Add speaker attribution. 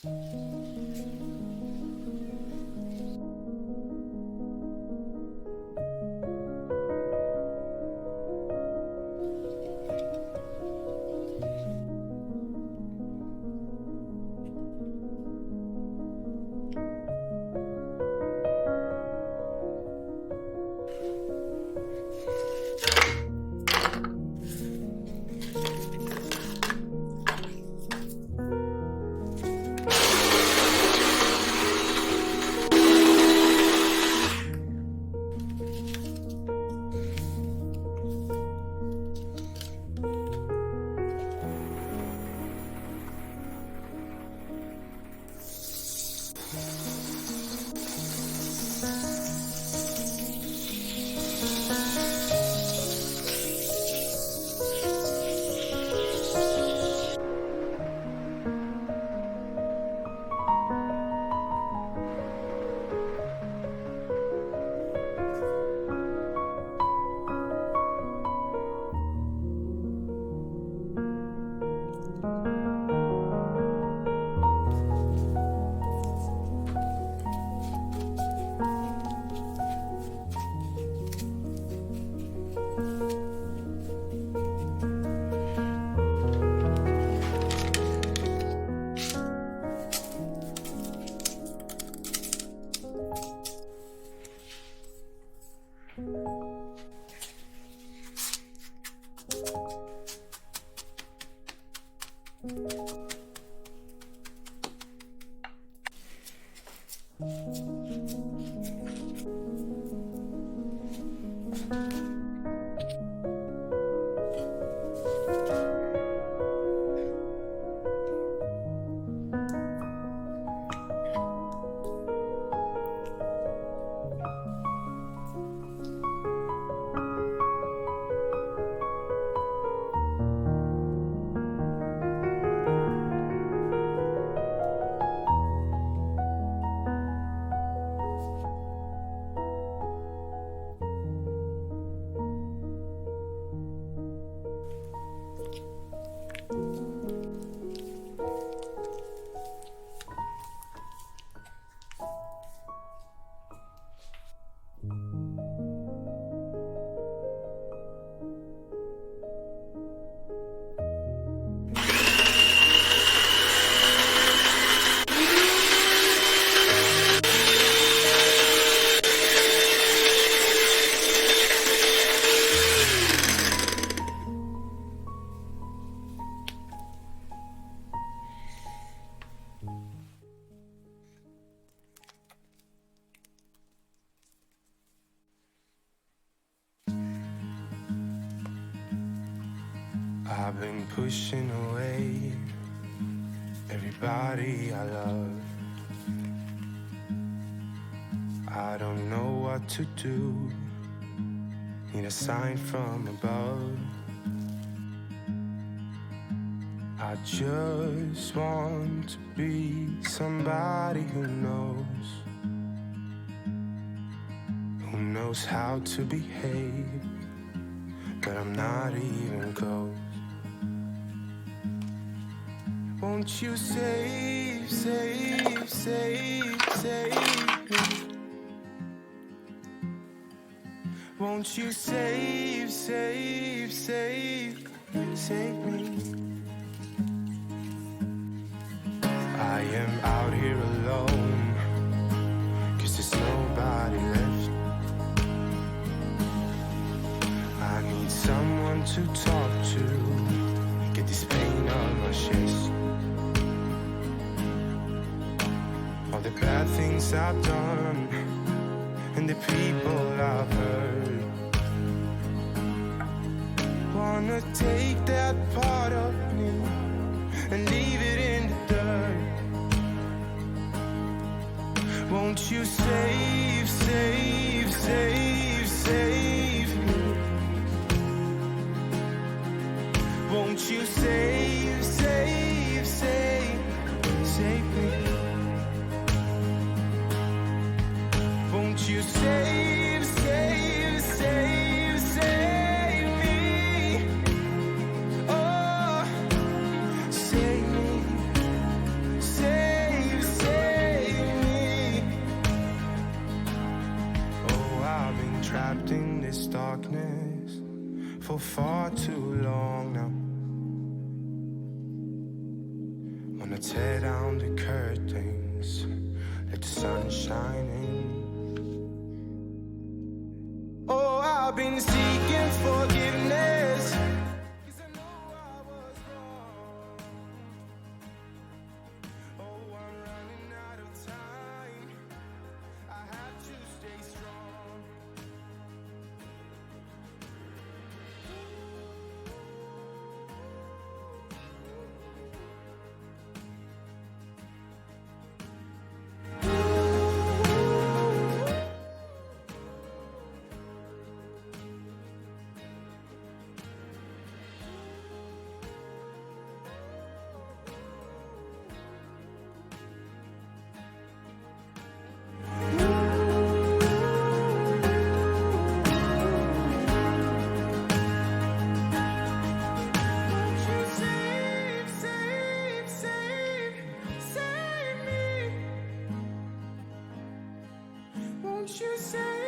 Speaker 1: I've been pushing away everybody I love. I don't know what to do, need a sign from above. I just want to be somebody who knows how to behave, but I'm not even close. Won't you save, save, save, save me? Won't you save, save, save, save me? I am out here alone, 'cause there's nobody left. I need someone to talk to, get this pain on my chest. All the bad things I've done and the people I've hurt, wanna take that part of me and leave it in the dirt. Won't you save, save, save, save me? Won't you save, save, save, save me? Won't you save, save, save, save me? Oh, save me, save down the curtains, let the sun shine in. Oh, I've been seeking forgiveness, 'cause I know I was wrong. Oh, I'm running out of time, I have to stay strong. Save me. Won't you save